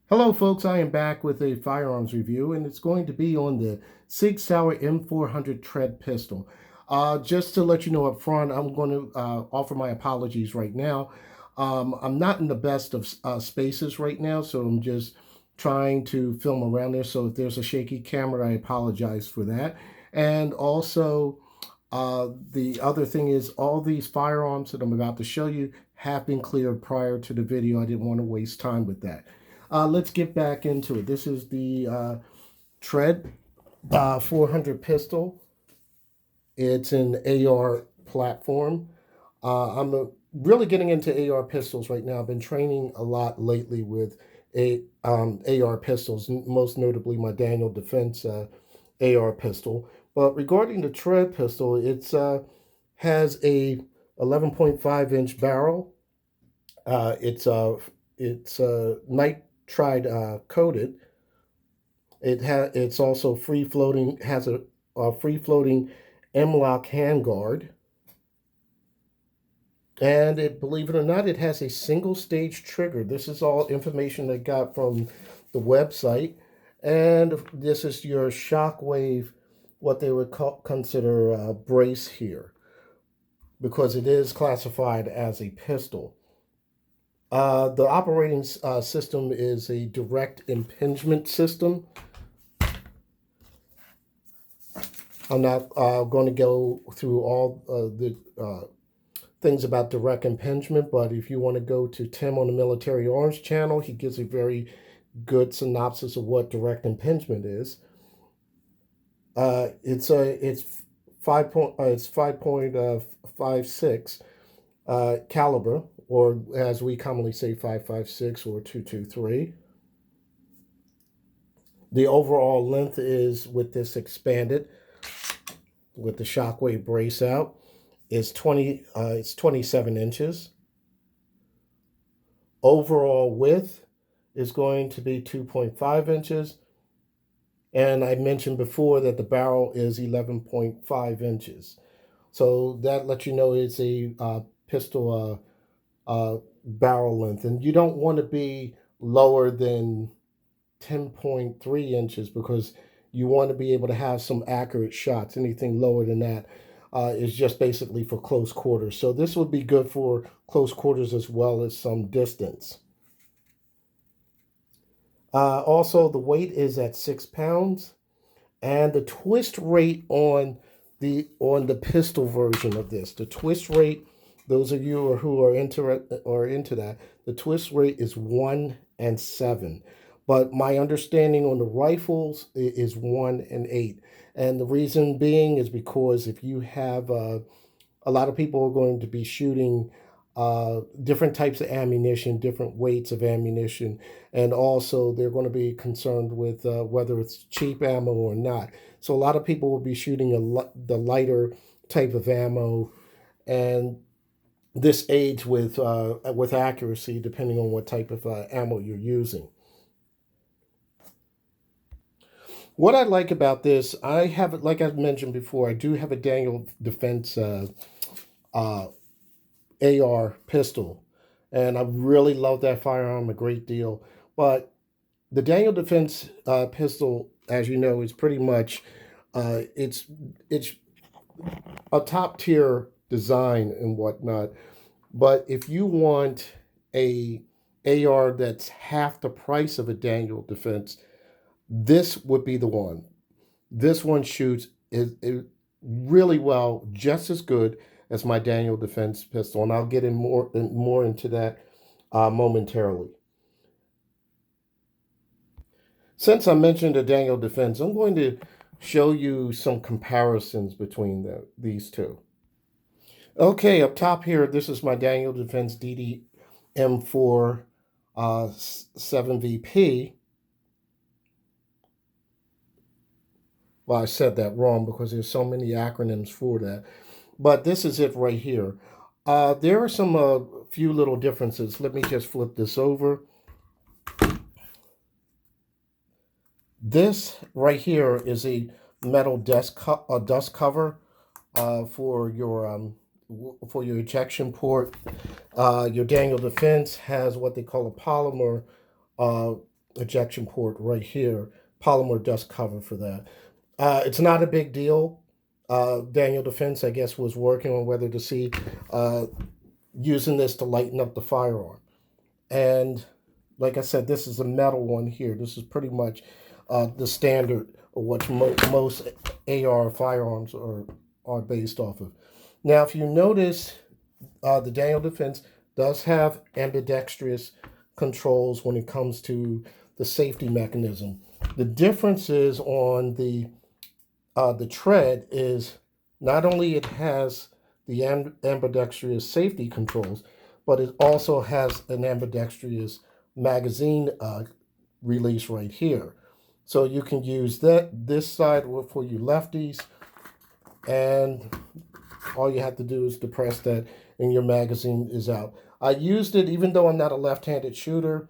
Hello folks, I am back with a firearms review and it's going to be on the Sauer M400 tread pistol. Just to let you know up front, I'm going to offer my apologies right now. I'm not in the best of spaces right now, so I'm just trying to film around there. So if there's a shaky camera, I apologize for that. And also, the other thing is all these firearms that I'm about to show you have been cleared prior to the video. I didn't want to waste time with that. Let's get back into it. This is the Tread 400 pistol. It's an AR platform. I'm really getting into AR pistols right now. I've been training a lot lately with AR pistols, most notably my Daniel Defense AR pistol. But regarding the Tread pistol, it has a 11.5-inch barrel. It's nitride coated. It's also free floating. Has a free floating M-lock handguard, and believe it or not, it has a single stage trigger. This is all information I got from the website, and this is your Shockwave, what they would consider a brace here, because it is classified as a pistol. The operating system is a direct impingement system. I'm not going to go through all the things about direct impingement, but if you want to go to Tim on the Military Orange channel, he gives a very good synopsis of what direct impingement is. It's 5.56 caliber, or as we commonly say, 5.56 or 223. The overall length is, with this expanded, with the Shockwave brace out, is 27 inches. Overall width is going to be 2.5 inches. And I mentioned before that the barrel is 11.5 inches. So that lets you know it's a pistol barrel length. And you don't want to be lower than 10.3 inches because you want to be able to have some accurate shots. Anything lower than that is just basically for close quarters. So this would be good for close quarters as well as some distance. Also, the weight is at 6 pounds, and the twist rate on the pistol version of this, the twist rate, those of you who are into that, the twist rate is 1 and 7. But my understanding on the rifles is 1 and 8. And the reason being is because if you have a lot of people are going to be shooting different types of ammunition, different weights of ammunition, and also they're going to be concerned with whether it's cheap ammo or not. So a lot of people will be shooting the lighter type of ammo, and this aids with accuracy depending on what type of ammo you're using. What I like about this, I have, like I mentioned before, I do have a Daniel Defense AR pistol, and I really love that firearm a great deal. But the Daniel Defense pistol, as you know, is pretty much it's a top tier design and whatnot. But if you want a AR that's half the price of a Daniel Defense, this would be the one. This one shoots is really well, just as good as my Daniel Defense pistol, and I'll get in more into that momentarily. Since I mentioned the Daniel Defense, I'm going to show you some comparisons between these two. Okay, up top here, this is my Daniel Defense DD-M4 7VP. Well, I said that wrong because there's so many acronyms for that. But this is it right here. There are some few little differences. Let me just flip this over. This right here is a metal dust cover for your ejection port. Your Daniel Defense has what they call a polymer ejection port right here, polymer dust cover for that. It's not a big deal. Daniel Defense, I guess, was working on whether to see using this to lighten up the firearm. And like I said, this is a metal one here. This is pretty much the standard of what most AR firearms are based off of. Now, if you notice, the Daniel Defense does have ambidextrous controls when it comes to the safety mechanism. The difference is on the tread is not only it has the ambidextrous safety controls, but it also has an ambidextrous magazine release right here. So you can use this side for you lefties, and all you have to do is depress that and your magazine is out. I used it even though I'm not a left-handed shooter.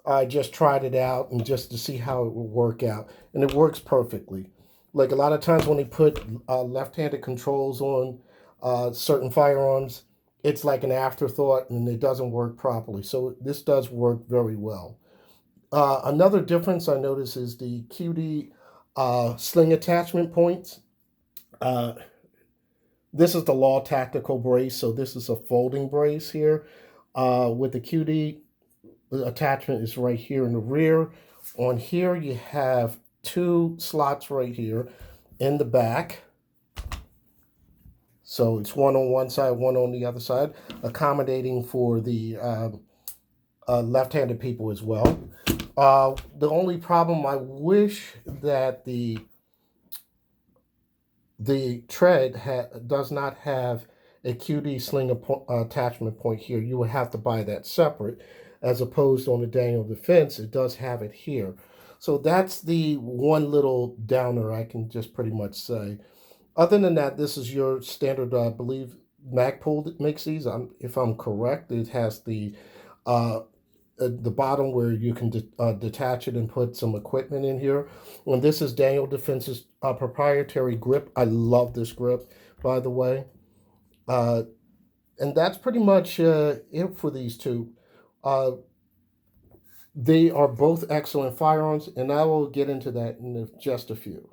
I just tried it out and just to see how it would work out, and it works perfectly. Like a lot of times when they put left-handed controls on certain firearms, it's like an afterthought and it doesn't work properly. So this does work very well. Another difference I notice is the QD sling attachment points. This is the Law Tactical Brace, so this is a folding brace here. With the QD, the attachment is right here in the rear. On here you have two slots right here in the back. So it's one on one side, one on the other side, accommodating for the left-handed people as well. The only problem, I wish that the tread does not have a QD sling attachment point here. You would have to buy that separate, as opposed on the Daniel Defense, it does have it here. So that's the one little downer I can just pretty much say. Other than that, this is your standard, I believe, Magpul that makes these. If I'm correct, it has the bottom where you can detach it and put some equipment in here. And this is Daniel Defense's proprietary grip. I love this grip, by the way. And that's pretty much it for these two. They are both excellent firearms, and I will get into that in just a few.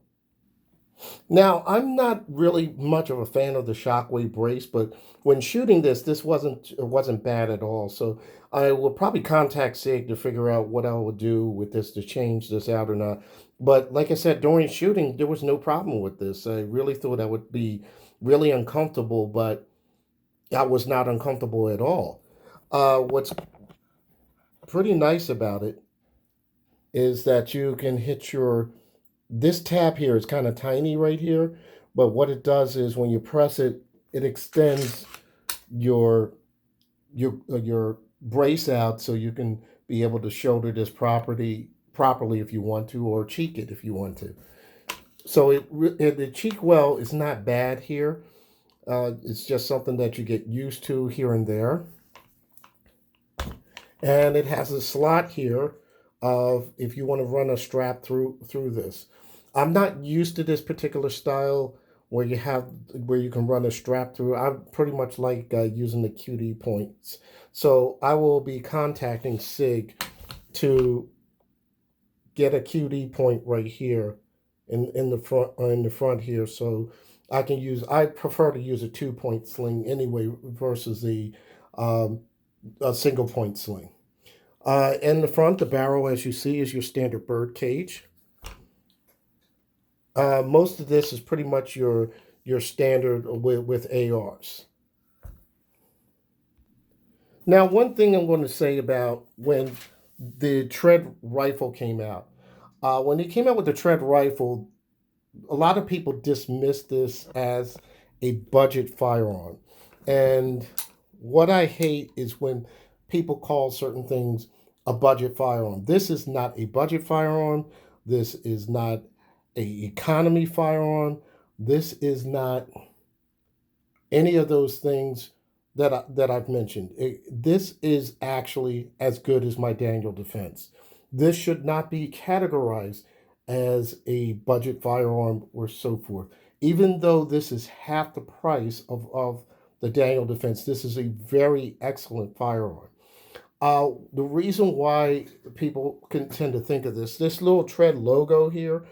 Now, I'm not really much of a fan of the Shockwave Brace, but when shooting this wasn't bad at all. So I will probably contact SIG to figure out what I would do with this to change this out or not. But like I said, during shooting, there was no problem with this. I really thought I would be really uncomfortable, but I was not uncomfortable at all. What's pretty nice about it is that you can hit this tab here is kind of tiny right here, but what it does is when you press it, it extends your brace out so you can be able to shoulder this properly if you want to, or cheek it if you want to. So the cheek well is not bad here. It's just something that you get used to here and there. And it has a slot here of if you want to run a strap through this. I'm not used to this particular style where you can run a strap through. I pretty much like using the QD points. So I will be contacting SIG to get a QD point right here in the front here, so I prefer to use a 2-point sling anyway versus a single point sling. In the front, the barrel, as you see, is your standard bird cage. Most of this is pretty much your standard with ARs. Now, one thing I'm going to say about when the tread rifle came out. When they came out with the tread rifle, a lot of people dismissed this as a budget firearm. And what I hate is when people call certain things a budget firearm. This is not a budget firearm. This is not an economy firearm. This is not any of those things that I've mentioned. This is actually as good as my Daniel Defense. This should not be categorized as a budget firearm or so forth. Even though this is half the price of the Daniel Defense, this is a very excellent firearm. The reason why people can tend to think of this little tread logo here,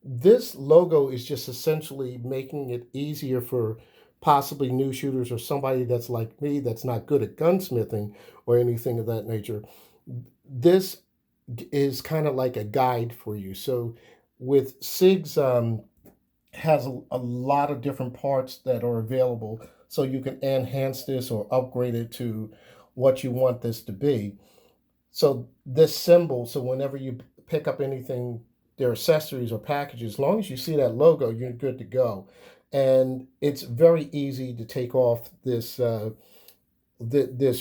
this logo is just essentially making it easier for possibly new shooters or somebody that's like me that's not good at gunsmithing or anything of that nature. This is kind of like a guide for you. So with SIG's has a lot of different parts that are available, so you can enhance this or upgrade it to what you want this to be. So this symbol, so whenever you pick up anything, their accessories or packages, as long as you see that logo, you're good to go. And it's very easy to take off this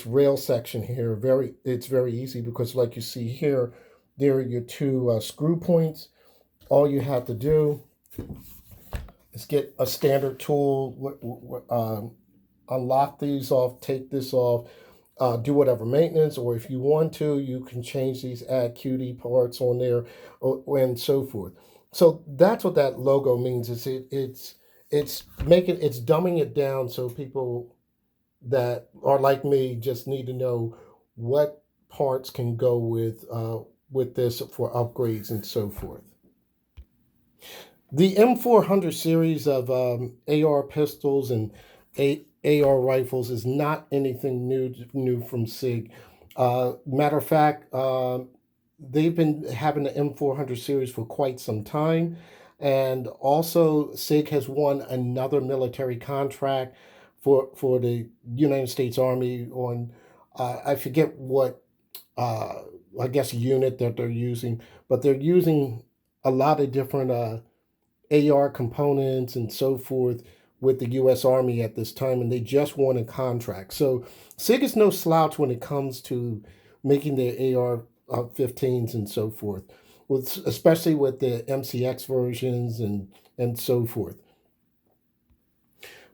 rail section here. It's very easy because, like you see here, there are your two screw points. All you have to do is get a standard tool, unlock these off, take this off, do whatever maintenance, or if you want to, you can change these, add QD parts on there, and so forth. So that's what that logo means. It's dumbing it down so people that are like me just need to know what parts can go with this for upgrades and so forth. The M400 series of AR pistols and AR rifles is not anything new from SIG. Matter of fact, they've been having the M400 series for quite some time. And also, SIG has won another military contract for the United States Army on, I forget what, I guess, unit that they're using, but they're using a lot of different AR components and so forth with the U.S. Army at this time, and they just won a contract. So SIG is no slouch when it comes to making the AR-15s and so forth, especially with the MCX versions and so forth.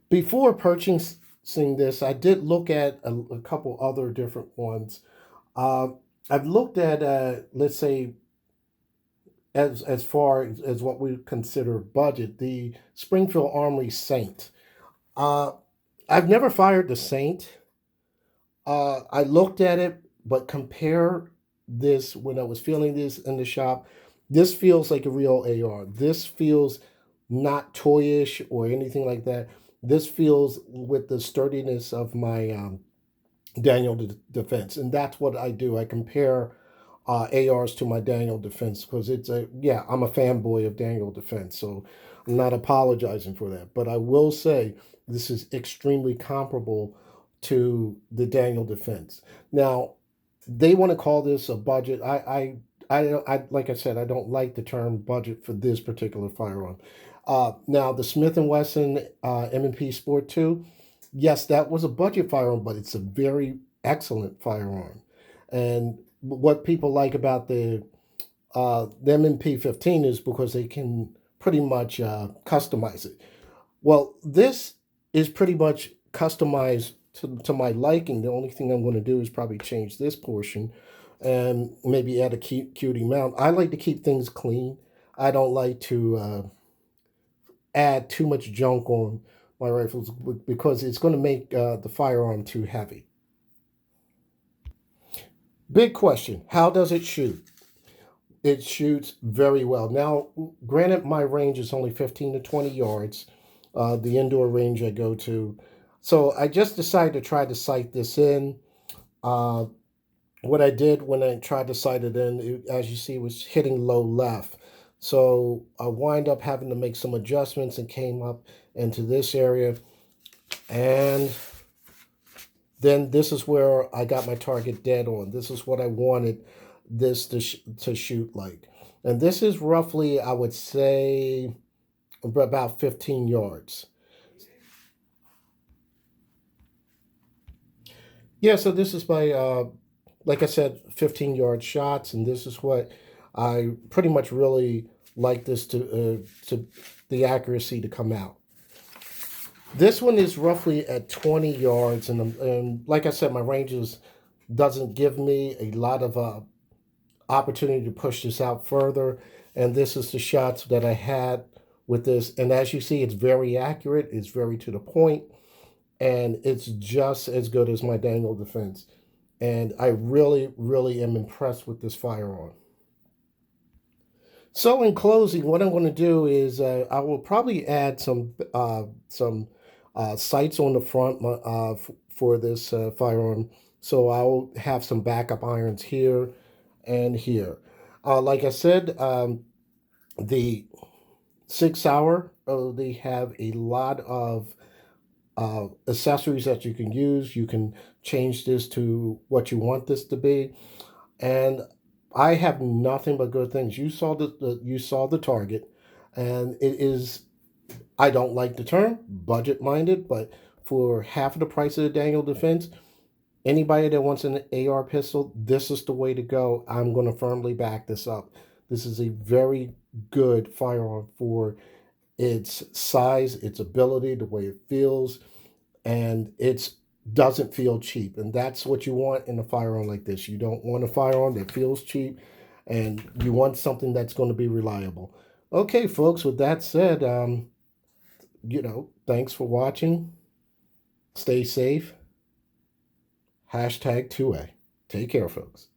Before purchasing this, I did look at a couple other different ones. I've looked at, let's say, as far as what we consider budget, the Springfield Armory Saint. I've never fired the Saint. I looked at it, but compare this when I was feeling this in the shop. This feels like a real AR. This feels not toyish or anything like that. This feels with the sturdiness of my Daniel Defense, and that's what I do. I compare ARs to my Daniel Defense because I'm a fanboy of Daniel Defense, so I'm not apologizing for that. But I will say this is extremely comparable to the Daniel Defense. Now, they want to call this a budget. I like I said, I don't like the term budget for this particular firearm. Now, the Smith & Wesson M&P Sport 2, yes, that was a budget firearm, but it's a very excellent firearm. And what people like about the M&P 15 is because they can pretty much customize it. Well, this is pretty much customized to my liking. The only thing I'm going to do is probably change this portion and maybe add a QD mount. I like to keep things clean. I don't like to add too much junk on my rifles because it's going to make the firearm too heavy. Big question, how does it shoot? It shoots very well. Now, granted, my range is only 15 to 20 yards, the indoor range I go to. So I just decided to try to sight this in. What I did when I tried to sight it in, as you see, was hitting low left. So I wind up having to make some adjustments and came up into this area. And then this is where I got my target dead on. This is what I wanted this to shoot like. And this is roughly, I would say, about 15 yards. Yeah, so this is my, like I said, 15-yard shots, and this is what I pretty much really like this to the accuracy to come out. This one is roughly at 20 yards, and like I said, my ranges doesn't give me a lot of opportunity to push this out further, and this is the shots that I had with this, and as you see, it's very accurate, it's very to the point, and it's just as good as my Daniel Defense. And I really, really am impressed with this firearm. So in closing, what I'm going to do is I will probably add some sights on the front for this firearm. So I'll have some backup irons here and here. Like I said, the Sig Sauer, they have a lot of accessories that you can use. You can change this to what you want this to be, and I have nothing but good things. You saw you saw the target, and it is. I don't like the term budget minded, but for half of the price of the Daniel Defense, anybody that wants an AR pistol, this is the way to go. I'm going to firmly back this up. This is a very good firearm for its size, its ability, the way it feels, and it doesn't feel cheap. And that's what you want in a firearm like this. You don't want a firearm that feels cheap, and you want something that's going to be reliable. Okay, folks, with that said, thanks for watching. Stay safe. Hashtag 2A. Take care, folks.